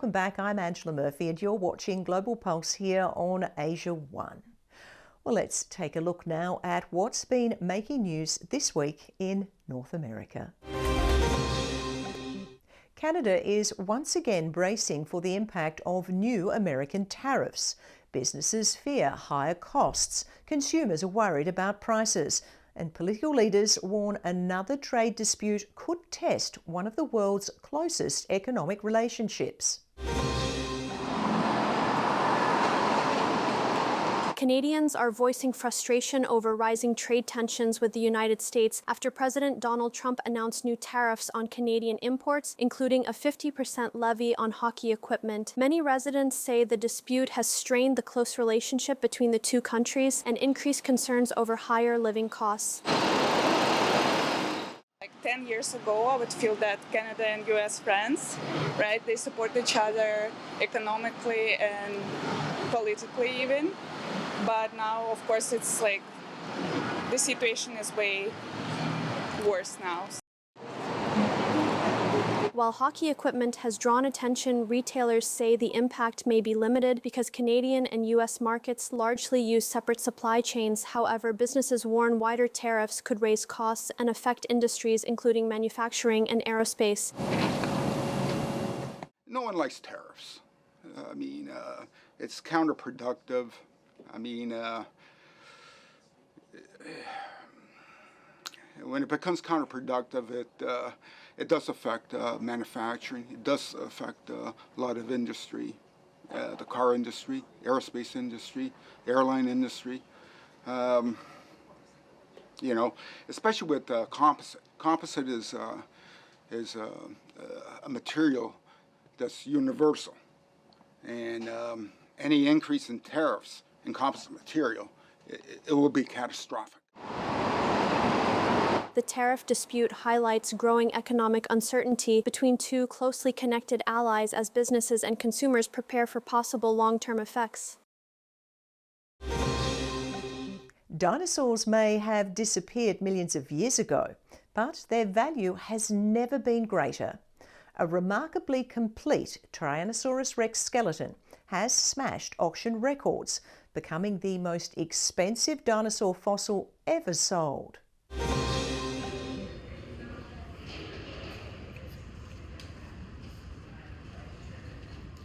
welcome back. I'm Angela Murphy and you're watching Global Pulse here on Asia One. Well, let's take a look now at what's been making news this week in North America. Canada is once again bracing for the impact of new American tariffs. Businesses fear higher costs, consumers are worried about prices, and political leaders warn another trade dispute could test one of the world's closest economic relationships. Canadians are voicing frustration over rising trade tensions with the United States after President Donald Trump announced new tariffs on Canadian imports, including a 50% levy on hockey equipment. Many residents say the dispute has strained the close relationship between the two countries and increased concerns over higher living costs. Like 10 years ago, I would feel that Canada and US friends, right? They support each other economically and politically even. But now, of course, it's like the situation is way worse now. While hockey equipment has drawn attention, retailers say the impact may be limited because Canadian and U.S. markets largely use separate supply chains. However, businesses warn wider tariffs could raise costs and affect industries including manufacturing and aerospace. No one likes tariffs. It's counterproductive. When it becomes counterproductive, it does affect manufacturing. It does affect a lot of industry, the car industry, aerospace industry, airline industry. Especially with composite. Composite is a material that's universal, and any increase in tariffs in composite material, it will be catastrophic. The tariff dispute highlights growing economic uncertainty between two closely connected allies as businesses and consumers prepare for possible long-term effects. Dinosaurs may have disappeared millions of years ago, but their value has never been greater. A remarkably complete Tyrannosaurus rex skeleton has smashed auction records, becoming the most expensive dinosaur fossil ever sold.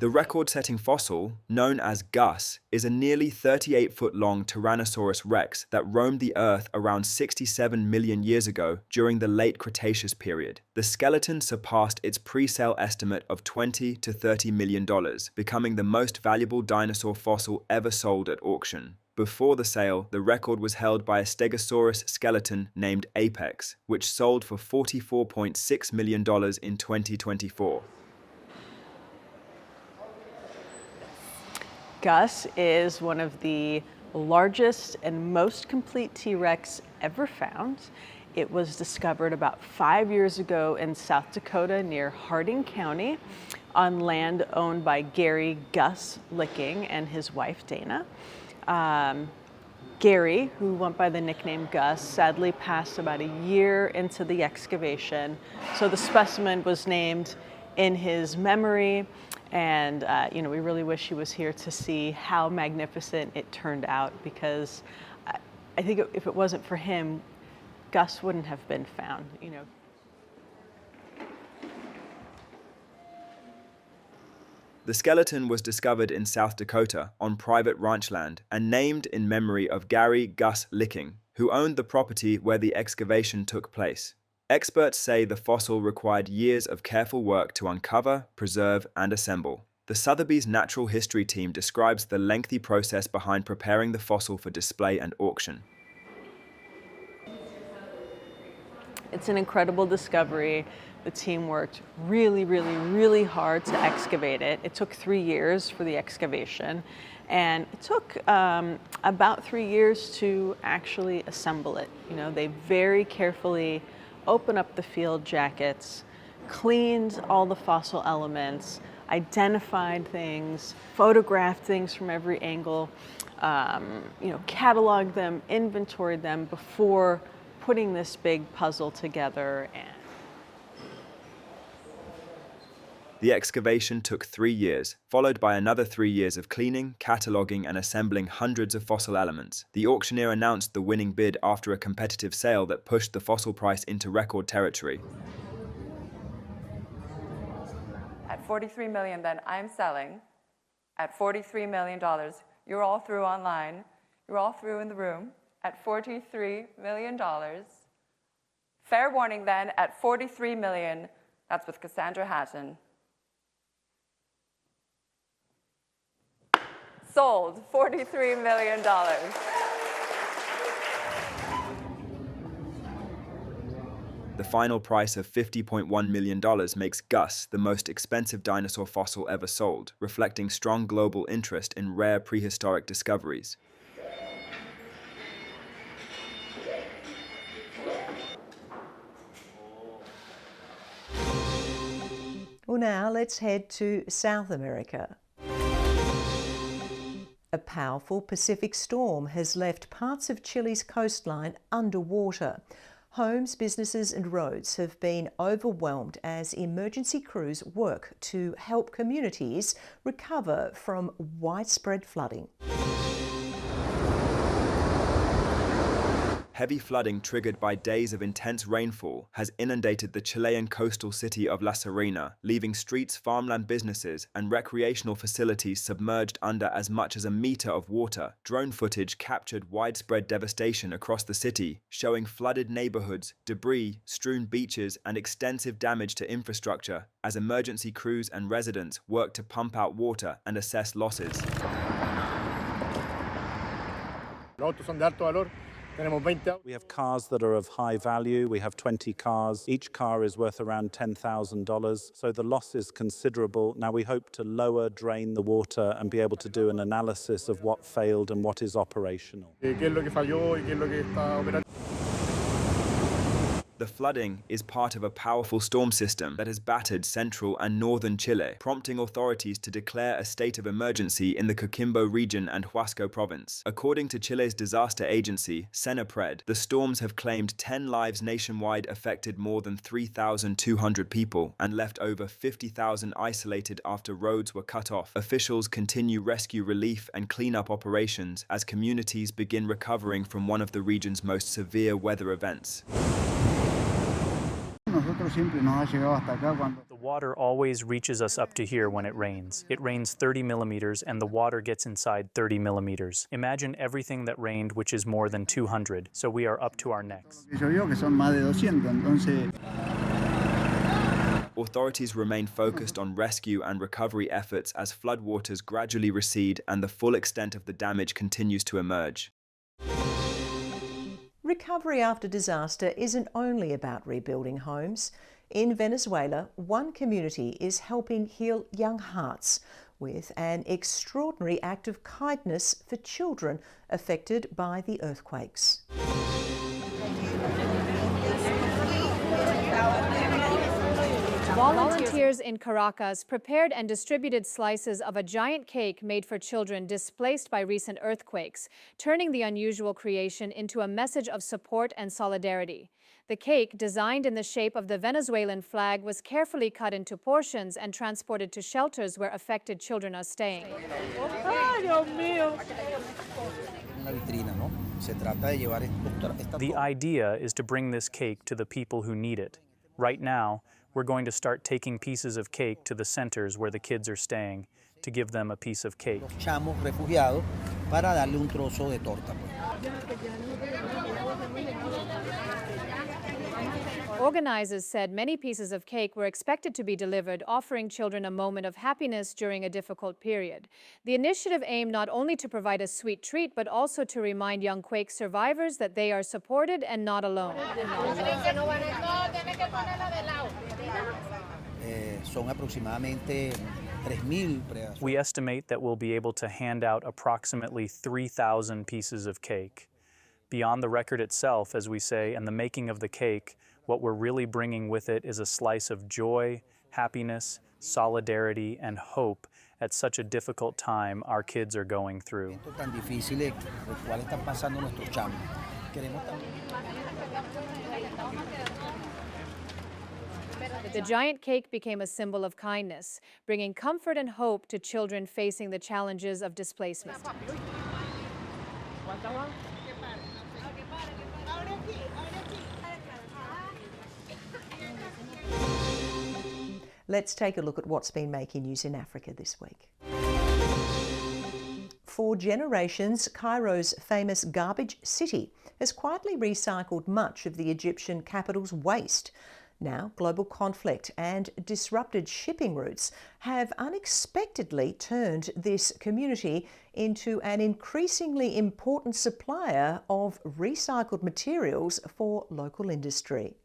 The record-setting fossil, known as Gus, is a nearly 38-foot-long Tyrannosaurus rex that roamed the Earth around 67 million years ago during the late Cretaceous period. The skeleton surpassed its pre-sale estimate of $20 to $30 million, becoming the most valuable dinosaur fossil ever sold at auction. Before the sale, the record was held by a Stegosaurus skeleton named Apex, which sold for $44.6 million in 2024. Gus is one of the largest and most complete T-Rex ever found. It was discovered about 5 years ago in South Dakota near Harding County on land owned by Gary Gus Licking and his wife Dana. Gary, who went by the nickname Gus, sadly passed about a year into the excavation. So the specimen was named in his memory. And, we really wish he was here to see how magnificent it turned out, because I think if it wasn't for him, Gus wouldn't have been found, The skeleton was discovered in South Dakota on private ranch land and named in memory of Gary Gus Licking, who owned the property where the excavation took place. Experts say the fossil required years of careful work to uncover, preserve, and assemble. The Sotheby's Natural History team describes the lengthy process behind preparing the fossil for display and auction. It's an incredible discovery. The team worked really, really, really hard to excavate it. It took 3 years for the excavation, and it took about 3 years to actually assemble it. They very carefully opened up the field jackets, cleaned all the fossil elements, identified things, photographed things from every angle, cataloged them, inventoried them before putting this big puzzle together. The excavation took 3 years, followed by another 3 years of cleaning, cataloguing, and assembling hundreds of fossil elements. The auctioneer announced the winning bid after a competitive sale that pushed the fossil price into record territory. At $43 million, then I'm selling. At $43 million, you're all through online. You're all through in the room. At $43 million. Fair warning then, at $43 million, that's with Cassandra Hatton. Sold, $43 million. The final price of $50.1 million makes Gus the most expensive dinosaur fossil ever sold, reflecting strong global interest in rare prehistoric discoveries. Well, now let's head to South America. A powerful Pacific storm has left parts of Chile's coastline underwater. Homes, businesses and roads have been overwhelmed as emergency crews work to help communities recover from widespread flooding. Heavy flooding triggered by days of intense rainfall has inundated the Chilean coastal city of La Serena, leaving streets, farmland businesses, and recreational facilities submerged under as much as a meter of water. Drone footage captured widespread devastation across the city, showing flooded neighborhoods, debris, strewn beaches, and extensive damage to infrastructure as emergency crews and residents work to pump out water and assess losses. We have cars that are of high value. We have 20 cars. Each car is worth around $10,000. So the loss is considerable. Now we hope to lower, drain the water and be able to do an analysis of what failed and what is operational. The flooding is part of a powerful storm system that has battered central and northern Chile, prompting authorities to declare a state of emergency in the Coquimbo region and Huasco province. According to Chile's disaster agency, Senapred, the storms have claimed 10 lives nationwide, affected more than 3,200 people, and left over 50,000 isolated after roads were cut off. Officials continue rescue relief and cleanup operations as communities begin recovering from one of the region's most severe weather events. The water always reaches us up to here when it rains. It rains 30 millimeters and the water gets inside 30 millimeters. Imagine everything that rained, which is more than 200, so we are up to our necks. Authorities remain focused on rescue and recovery efforts as floodwaters gradually recede and the full extent of the damage continues to emerge. Recovery after disaster isn't only about rebuilding homes. In Venezuela, one community is helping heal young hearts with an extraordinary act of kindness for children affected by the earthquakes. Volunteers in Caracas prepared and distributed slices of a giant cake made for children displaced by recent earthquakes, turning the unusual creation into a message of support and solidarity. The cake, designed in the shape of the Venezuelan flag, was carefully cut into portions and transported to shelters where affected children are staying. The idea is to bring this cake to the people who need it. Right now, we're going to start taking pieces of cake to the centers where the kids are staying to give them a piece of cake. Organizers said many pieces of cake were expected to be delivered, offering children a moment of happiness during a difficult period. The initiative aimed not only to provide a sweet treat, but also to remind young quake survivors that they are supported and not alone. We estimate that we'll be able to hand out approximately 3,000 pieces of cake. Beyond the record itself, as we say, and the making of the cake, what we're really bringing with it is a slice of joy, happiness, solidarity, and hope at such a difficult time our kids are going through. The giant cake became a symbol of kindness, bringing comfort and hope to children facing the challenges of displacement. Let's take a look at what's been making news in Africa this week. For generations, Cairo's famous garbage city has quietly recycled much of the Egyptian capital's waste. Now, global conflict and disrupted shipping routes have unexpectedly turned this community into an increasingly important supplier of recycled materials for local industry.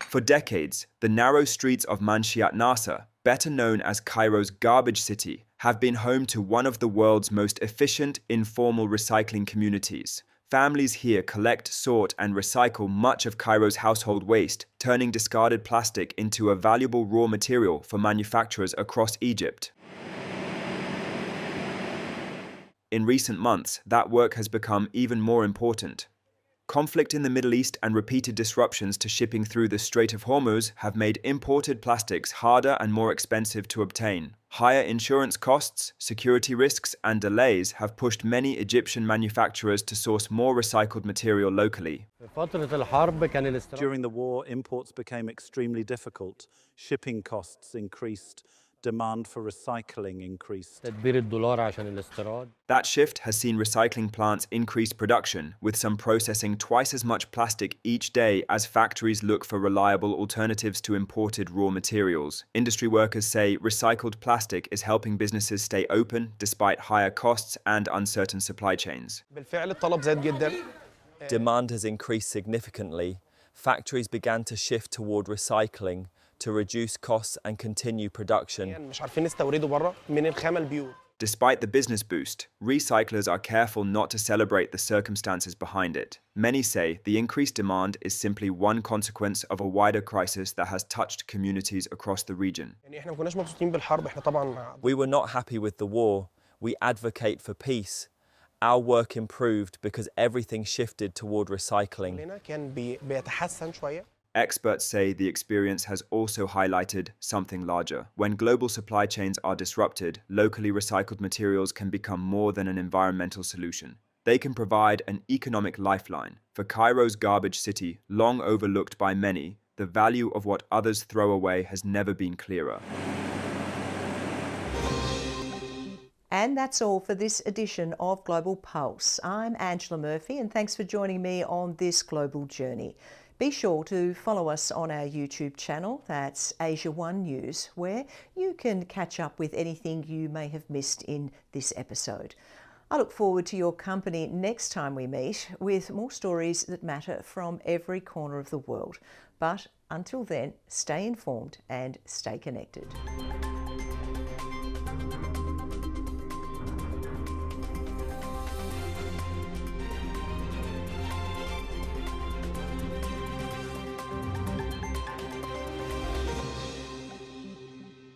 For decades, the narrow streets of Manshiat Nasa, better known as Cairo's garbage city, have been home to one of the world's most efficient informal recycling communities. Families here collect, sort, and recycle much of Cairo's household waste, turning discarded plastic into a valuable raw material for manufacturers across Egypt. In recent months, that work has become even more important. Conflict in the Middle East and repeated disruptions to shipping through the Strait of Hormuz have made imported plastics harder and more expensive to obtain. Higher insurance costs, security risks, and delays have pushed many Egyptian manufacturers to source more recycled material locally. During the war, imports became extremely difficult. Shipping costs increased. Demand for recycling increased. That shift has seen recycling plants increase production, with some processing twice as much plastic each day as factories look for reliable alternatives to imported raw materials. Industry workers say recycled plastic is helping businesses stay open despite higher costs and uncertain supply chains. Demand has increased significantly. Factories began to shift toward recycling to reduce costs and continue production. Despite the business boost, recyclers are careful not to celebrate the circumstances behind it. Many say the increased demand is simply one consequence of a wider crisis that has touched communities across the region. We were not happy with the war. We advocate for peace. Our work improved because everything shifted toward recycling. Experts say the experience has also highlighted something larger. When global supply chains are disrupted, locally recycled materials can become more than an environmental solution. They can provide an economic lifeline. For Cairo's garbage city, long overlooked by many, the value of what others throw away has never been clearer. And that's all for this edition of Global Pulse. I'm Angela Murphy, and thanks for joining me on this global journey. Be sure to follow us on our YouTube channel, that's Asia One News, where you can catch up with anything you may have missed in this episode. I look forward to your company next time we meet with more stories that matter from every corner of the world. But until then, stay informed and stay connected.